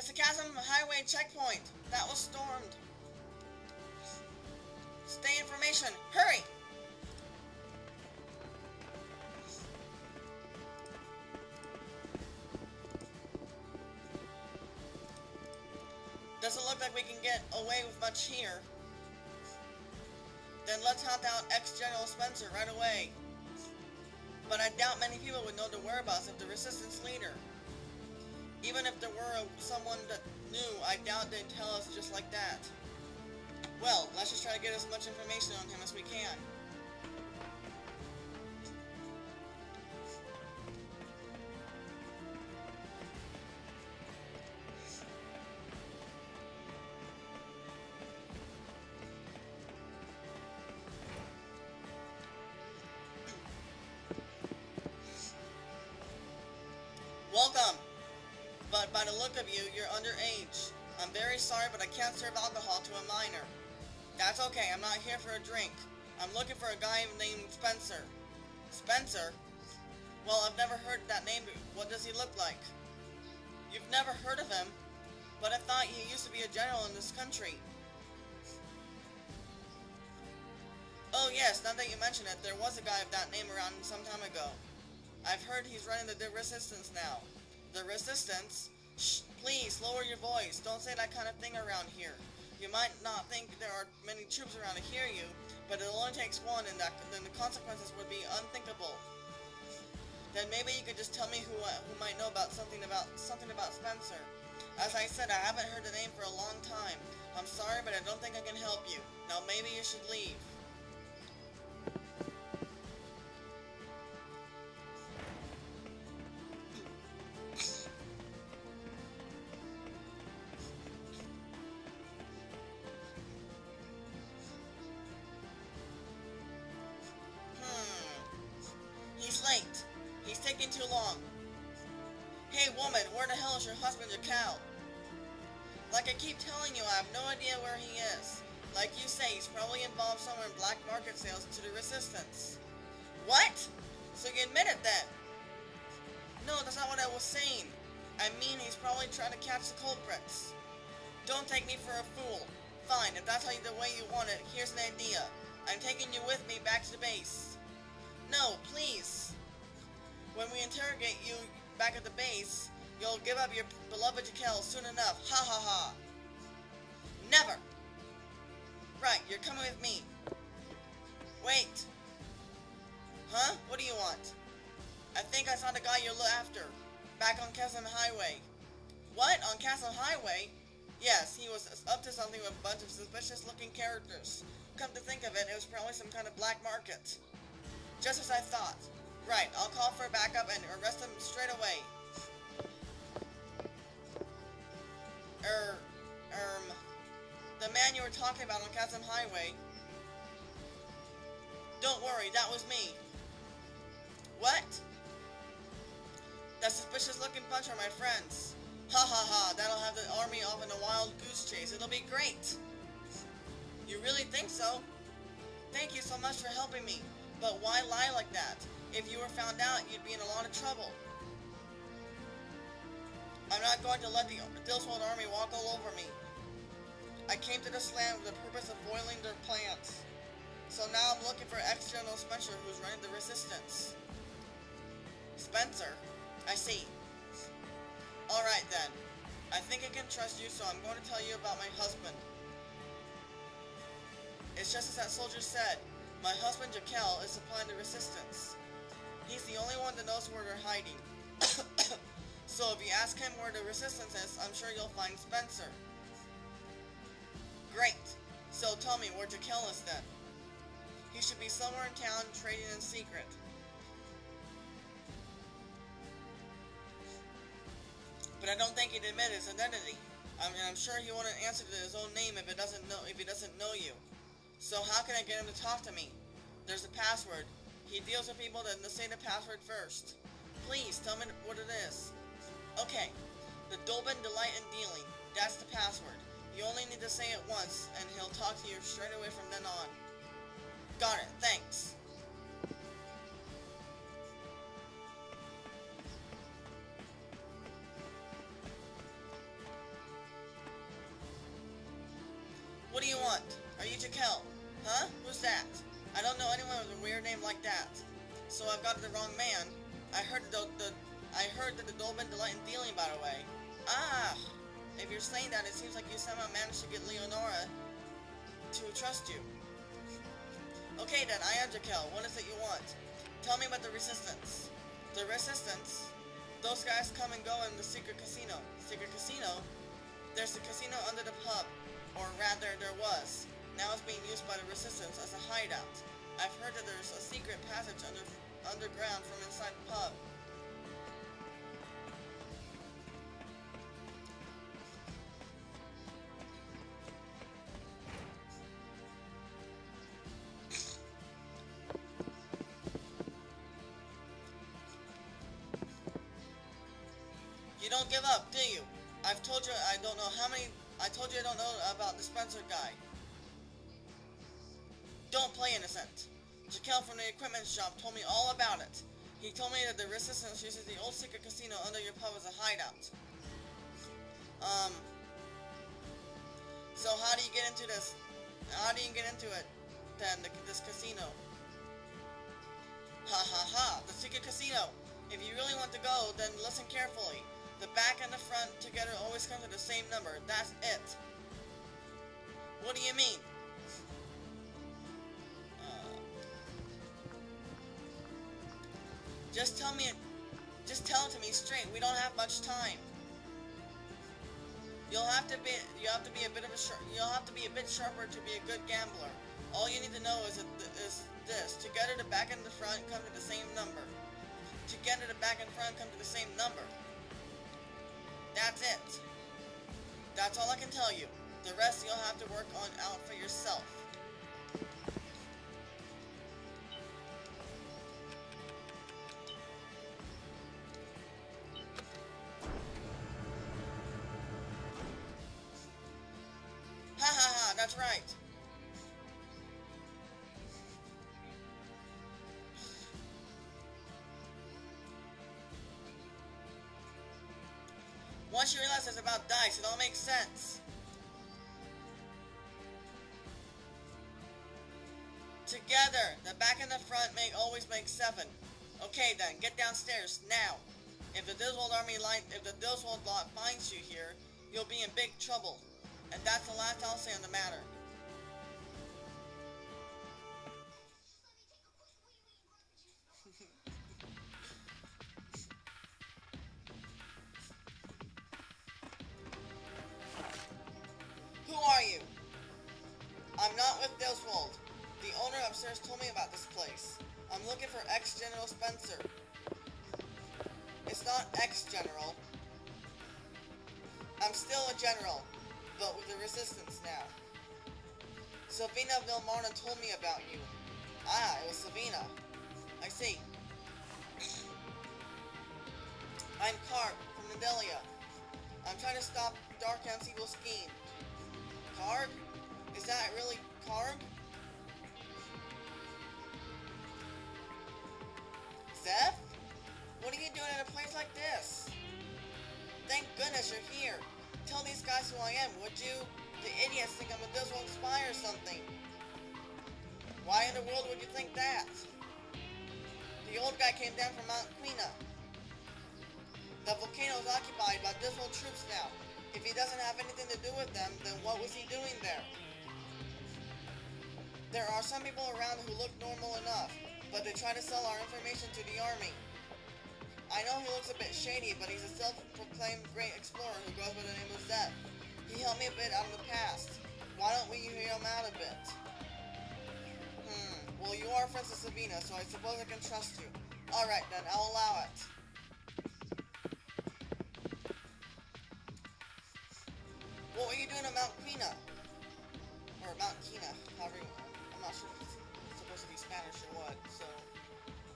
It's the Chasm Highway checkpoint. That was stormed. Stay information. Hurry! Doesn't look like we can get away with much here. Then let's hunt out ex-General Spencer right away. But I doubt many people would know the whereabouts of the Resistance leader. Even if there were someone that knew, I doubt they'd tell us just like that. Well, let's just try to get as much information on him as we can. Welcome! But by the look of you, you're underage. I'm very sorry, but I can't serve alcohol to a minor. That's okay, I'm not here for a drink. I'm looking for a guy named Spencer. Spencer? Well, I've never heard that name. What does he look like? You've never heard of him? But I thought he used to be a general in this country. Oh yes, now that you mention it, there was a guy of that name around some time ago. I've heard he's running the Resistance now. The Resistance? Shh, please, lower your voice. Don't say that kind of thing around here. You might not think there are many troops around to hear you, but it only takes one, and then the consequences would be unthinkable. Then maybe you could just tell me who might know about something about Spencer. As I said, I haven't heard the name for a long time. I'm sorry, but I don't think I can help you. Now maybe you should leave. He's late. He's taking too long. Hey woman, where the hell is your husband, Jacal? Like I keep telling you, I have no idea where he is. Like you say, he's probably involved somewhere in black market sales to the Resistance. What? So you admit it then? No, that's not what I was saying. I mean, he's probably trying to catch the culprits. Don't take me for a fool. Fine, if that's the way you want it, here's an idea. I'm taking you with me back to the base. No, please. When we interrogate you back at the base, you'll give up your beloved Jakel soon enough. Ha ha ha. Never. Right, you're coming with me. Wait. Huh? What do you want? I think I saw the guy you're after. Back on Chasm Highway. What? On Chasm Highway? Yes, he was up to something with a bunch of suspicious-looking characters. Come to think of it, it was probably some kind of black market. Just as I thought. Right, I'll call for backup and arrest him straight away. The man you were talking about on Chasm Highway. Don't worry, that was me. What? That suspicious-looking bunch are my friends. Ha ha ha, that'll have the army off in a wild goose chase. It'll be great. You really think so? Thank you so much for helping me. But why lie like that? If you were found out, you'd be in a lot of trouble. I'm not going to let the Dillswald army walk all over me. I came to this land with the purpose of foiling their plans. So now I'm looking for ex-General Spencer, who's running the Resistance. Spencer? I see. Alright then. I think I can trust you, so I'm going to tell you about my husband. It's just as that soldier said. My husband, Jakel, is supplying the Resistance. He's the only one that knows where they're hiding. So if you ask him where the Resistance is, I'm sure you'll find Spencer. Great. So tell me where Jakel is then. He should be somewhere in town trading in secret. But I don't think he'd admit his identity. I'm sure he wouldn't answer to his own name if he doesn't know you. So how can I get him to talk to me? There's a password. He deals with people that say the password first. Please, tell me what it is. Okay. The Dolben Delight in Dealing. That's the password. You only need to say it once, and he'll talk to you straight away from then on. Got it. Thanks. do you want? Are you Jaquel? Huh? Who's that? I don't know anyone with a weird name like that. So I've got the wrong man. I heard that the Dolmen delight in dealing, by the way. Ah! If you're saying that, it seems like you somehow managed to get Leonora to trust you. Okay then, I am Jaquel. What is it you want? Tell me about the Resistance. The Resistance? Those guys come and go in the secret casino. Secret casino? There's a casino under the pub. Or rather, there was. Now it's being used by the Resistance as a hideout. I've heard that there's a secret passage underground from inside the pub. You don't give up, do you? I've told you I don't know how many... I told you I don't know about the Spencer guy. Don't play innocent. Jaquel from the equipment shop told me all about it. He told me that the Resistance uses the old secret casino under your pub as a hideout. So how do you get into this? How do you get into it, then, this casino? Ha ha ha, the secret casino. If you really want to go, then listen carefully. The back and the front together always come to the same number. That's it. What do you mean? Just tell it to me straight. We don't have much time. You'll have to be a bit sharper to be a good gambler. All you need to know is this. Together the back and the front come to the same number. Together the back and front come to the same number. That's it. That's all I can tell you. The rest you'll have to work on out for yourself. Ha ha ha, that's right. Once you realize it's about dice, it all makes sense. Together, the back and the front always make 7. Okay then, get downstairs, now. If the Diswald lot finds you here, you'll be in big trouble. And that's the last I'll say on the matter. Who are you? I'm not with Diswald. The owner upstairs told me about this place. I'm looking for ex-General Spencer. It's not ex-General. I'm still a general, but with the Resistance now. Savina Vilmarna told me about you. Ah, it was Savina. I see. I'm Karg from Nadelia. I'm trying to stop Darkham's evil scheme. Karg? Is that really Karg? Zeph? What are you doing in a place like this? Thank goodness you're here. Tell these guys who I am, would you? The idiots think I'm a Diswald spy or something. Why in the world would you think that? The old guy came down from Mount Quina. The volcano is occupied by Diswald troops now. If he doesn't have anything to do with them, then what was he doing there? There are some people around who look normal enough, but they try to sell our information to the army. I know he looks a bit shady, but he's a self-proclaimed great explorer who goes by the name of Zeph. He helped me a bit out in the past. Why don't we hear him out a bit? Well, you are friends with Savina, so I suppose I can trust you. Alright then, I'll allow it. What were you doing at Mount Quina? Or Mount Quina, however you... I'm not sure if it's supposed to be Spanish or what, so...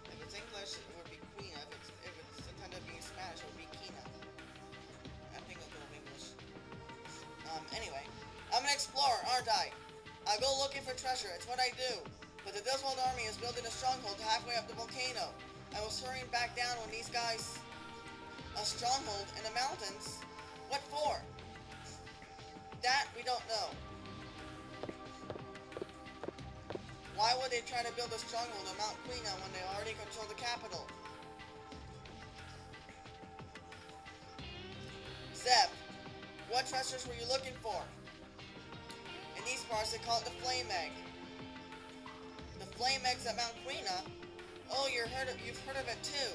If it's English, it would be Quina. If it's intended to be Spanish, it would be Quina. I think it'll go in English. Anyway. I'm an explorer, aren't I? I go looking for treasure, it's what I do. But the Diswald army is building a stronghold halfway up the volcano. I was hurrying back down when these guys... A stronghold in the mountains? What for? That we don't know. Why would they try to build a stronghold on Mount Quina when they already control the capital? Zeb, what treasures were you looking for? In these parts, they call it the Flame Egg. The Flame Eggs at Mount Quina? Oh, you've heard of it too.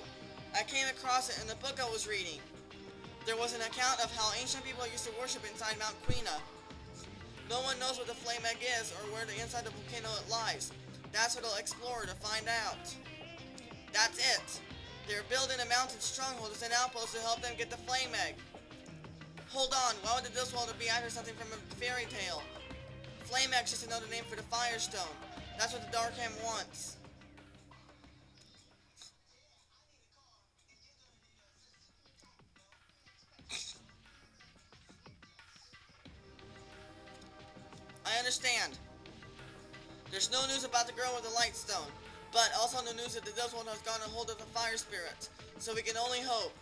I came across it in the book I was reading. There was an account of how ancient people used to worship inside Mount Quina. No one knows what the Flame Egg is or where the inside the volcano it lies. That's what they'll explore to find out. That's it. They're building a mountain stronghold as an outpost to help them get the Flame Egg. Hold on, why would the Dustwalder be after something from a fairy tale? Flame Egg's just another name for the Firestone. That's what the Darkham wants. I understand. There's no news about the girl with the light stone, but also no news that the Dustwalder has gotten a hold of the fire spirit, so we can only hope.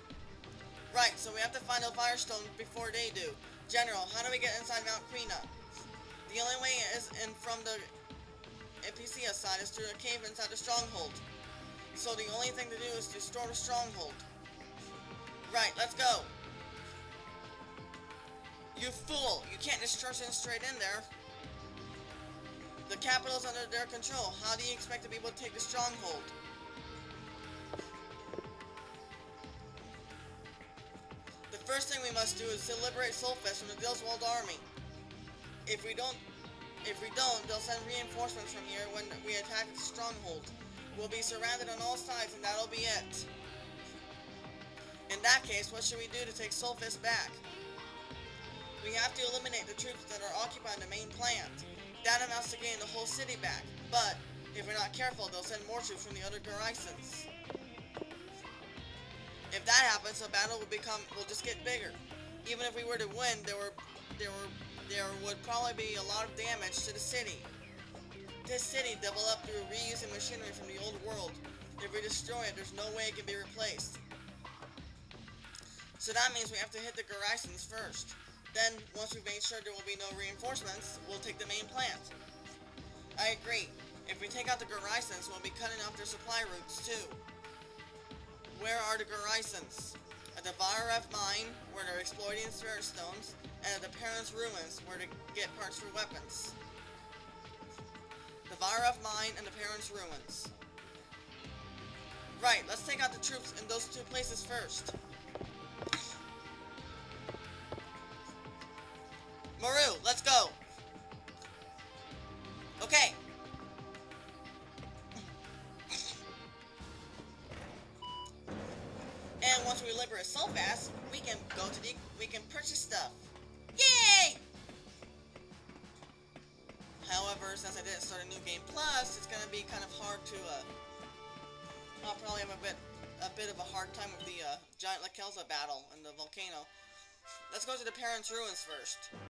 Right, so we have to find the Firestone before they do. General, how do we get inside Mount Quina? The only way is in from the NPC side is through a cave inside the stronghold. So the only thing to do is to restore the stronghold. Right, let's go. You fool! You can't just trust in straight in there. The capital's under their control. How do you expect to be able to take the stronghold? The first thing we must do is to liberate Sulfas from the Dillswald army. If we don't, they'll send reinforcements from here when we attack the stronghold. We'll be surrounded on all sides and that'll be it. In that case, what should we do to take Sulfas back? We have to eliminate the troops that are occupying the main plant. That amounts to getting the whole city back, but if we're not careful, they'll send more troops from the other garrisons. If that happens, the battle will just get bigger. Even if we were to win, there would probably be a lot of damage to the city. This city developed through reusing machinery from the old world. If we destroy it, there's no way it can be replaced. So that means we have to hit the garrisons first. Then, once we've made sure there will be no reinforcements, we'll take the main plant. I agree. If we take out the garrisons, we'll be cutting off their supply routes too. Where are the garrisons? At the Varev mine, where they're exploiting spirit stones, and at the Parents' ruins, where to get parts for weapons. The Varev mine and the Parents' ruins. Right, let's take out the troops in those two places first. Maru, let's go! Okay. And once we liberate Sulfas, we can purchase stuff. Yay! However, since I didn't start a new game plus, it's gonna be kind of hard to I'll probably have a bit of a hard time with the giant Lakelza battle in the volcano. Let's go to the Parents' ruins first.